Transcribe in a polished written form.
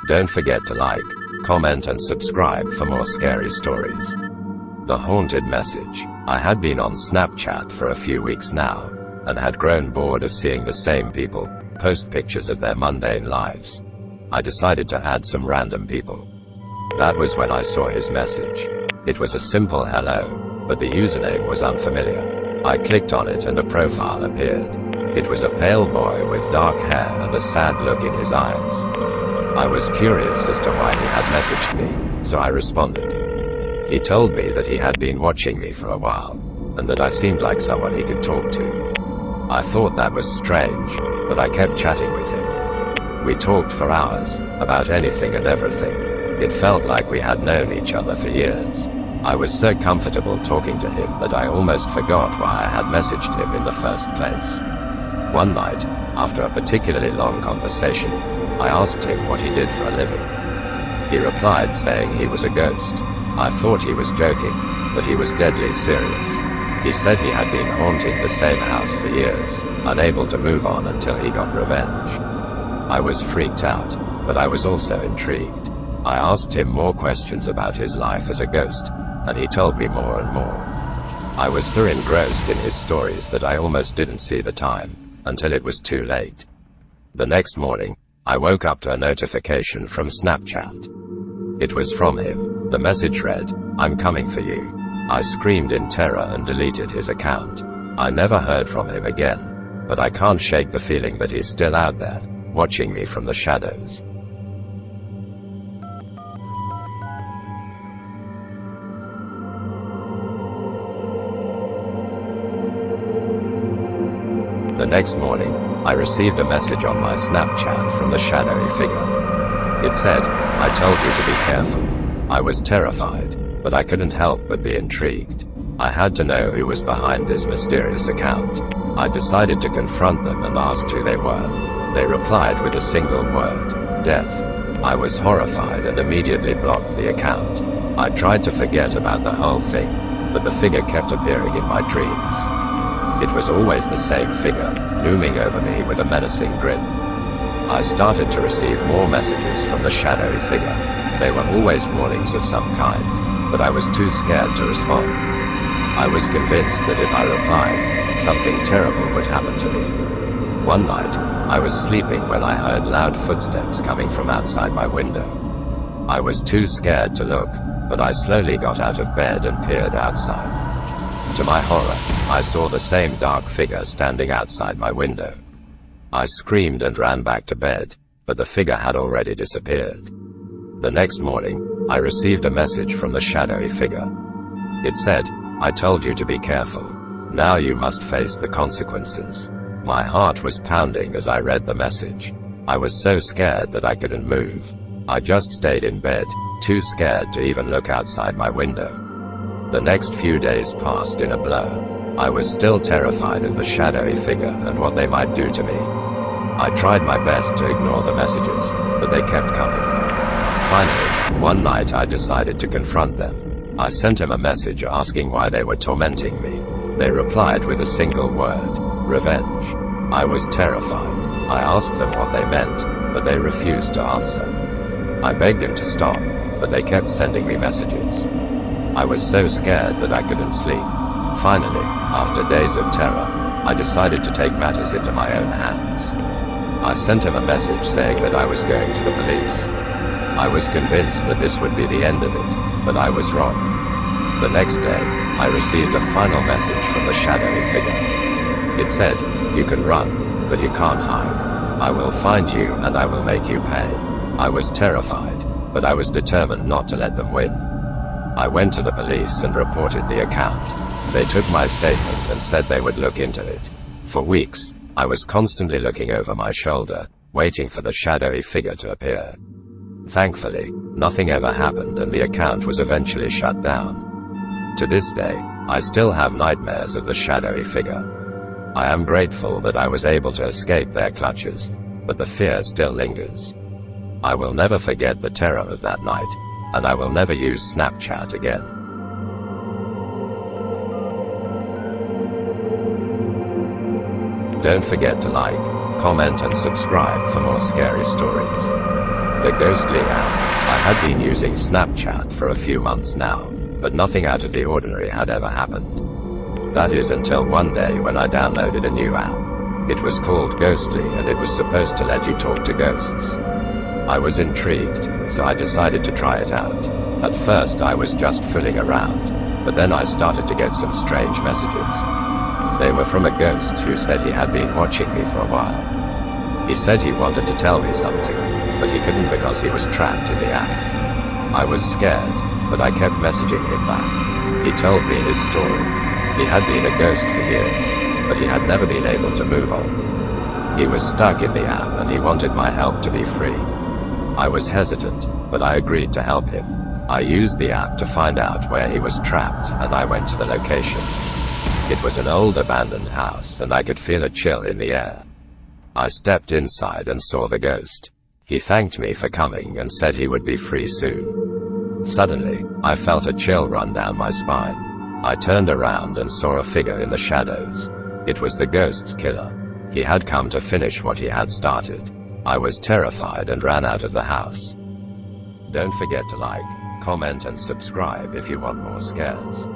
Don't forget to like, comment and subscribe for more scary stories. The haunted message. I had been on Snapchat for a few weeks now, and had grown bored of seeing the same people post pictures of their mundane lives. I decided to add some random people. That was when I saw his message. It was a simple hello, but the username was unfamiliar. I clicked on it and a profile appeared. It was a pale boy with dark hair and a sad look in his eyes. I was curious as to why he had messaged me, so I responded. He told me that he had been watching me for a while, and that I seemed like someone he could talk to. I thought that was strange, but I kept chatting with him. We talked for hours, about anything and everything. It felt like we had known each other for years. I was so comfortable talking to him that I almost forgot why I had messaged him in the first place. One night, after a particularly long conversation, I asked him what he did for a living. He replied saying he was a ghost. I thought he was joking, but he was deadly serious. He said he had been haunting the same house for years, unable to move on until he got revenge. I was freaked out, but I was also intrigued. I asked him more questions about his life as a ghost, and he told me more and more. I was so engrossed in his stories that I almost didn't see the time, until it was too late. The next morning, I woke up to a notification from Snapchat. It was from him. The message read, "I'm coming for you." I screamed in terror and deleted his account. I never heard from him again, but I can't shake the feeling that he's still out there, watching me from the shadows. The next morning, I received a message on my Snapchat from the shadowy figure. It said, "I told you to be careful." I was terrified, but I couldn't help but be intrigued. I had to know who was behind this mysterious account. I decided to confront them and asked who they were. They replied with a single word, death. I was horrified and immediately blocked the account. I tried to forget about the whole thing, but the figure kept appearing in my dreams. It was always the same figure, looming over me with a menacing grin. I started to receive more messages from the shadowy figure. They were always warnings of some kind, but I was too scared to respond. I was convinced that if I replied, something terrible would happen to me. One night, I was sleeping when I heard loud footsteps coming from outside my window. I was too scared to look, but I slowly got out of bed and peered outside. To my horror, I saw the same dark figure standing outside my window. I screamed and ran back to bed, but the figure had already disappeared. The next morning, I received a message from the shadowy figure. It said, "I told you to be careful. Now you must face the consequences." My heart was pounding as I read the message. I was so scared that I couldn't move. I just stayed in bed, too scared to even look outside my window. The next few days passed in a blur. I was still terrified of the shadowy figure and what they might do to me. I tried my best to ignore the messages, but they kept coming. Finally, one night I decided to confront them. I sent him a message asking why they were tormenting me. They replied with a single word, revenge. I was terrified. I asked them what they meant, but they refused to answer. I begged him to stop, but they kept sending me messages. I was so scared that I couldn't sleep. Finally, after days of terror, I decided to take matters into my own hands. I sent him a message saying that I was going to the police. I was convinced that this would be the end of it, but I was wrong. The next day, I received a final message from the shadowy figure. It said, "You can run, but you can't hide. I will find you and I will make you pay." I was terrified, but I was determined not to let them win. I went to the police and reported the account. They took my statement and said they would look into it. For weeks, I was constantly looking over my shoulder, waiting for the shadowy figure to appear. Thankfully, nothing ever happened and the account was eventually shut down. To this day, I still have nightmares of the shadowy figure. I am grateful that I was able to escape their clutches, but the fear still lingers. I will never forget the terror of that night, and I will never use Snapchat again. Don't forget to like, comment and subscribe for more scary stories. The ghostly app. I had been using Snapchat for a few months now, but nothing out of the ordinary had ever happened. That is until one day when I downloaded a new app. It was called Ghostly and it was supposed to let you talk to ghosts. I was intrigued, so I decided to try it out. At first I was just fooling around, but then I started to get some strange messages. They were from a ghost who said he had been watching me for a while. He said he wanted to tell me something, but he couldn't because he was trapped in the app. I was scared, but I kept messaging him back. He told me his story. He had been a ghost for years, but he had never been able to move on. He was stuck in the app and he wanted my help to be free. I was hesitant, but I agreed to help him. I used the app to find out where he was trapped and I went to the location. It was an old abandoned house and I could feel a chill in the air. I stepped inside and saw the ghost. He thanked me for coming and said he would be free soon. Suddenly, I felt a chill run down my spine. I turned around and saw a figure in the shadows. It was the ghost's killer. He had come to finish what he had started. I was terrified and ran out of the house. Don't forget to like, comment and subscribe if you want more scares.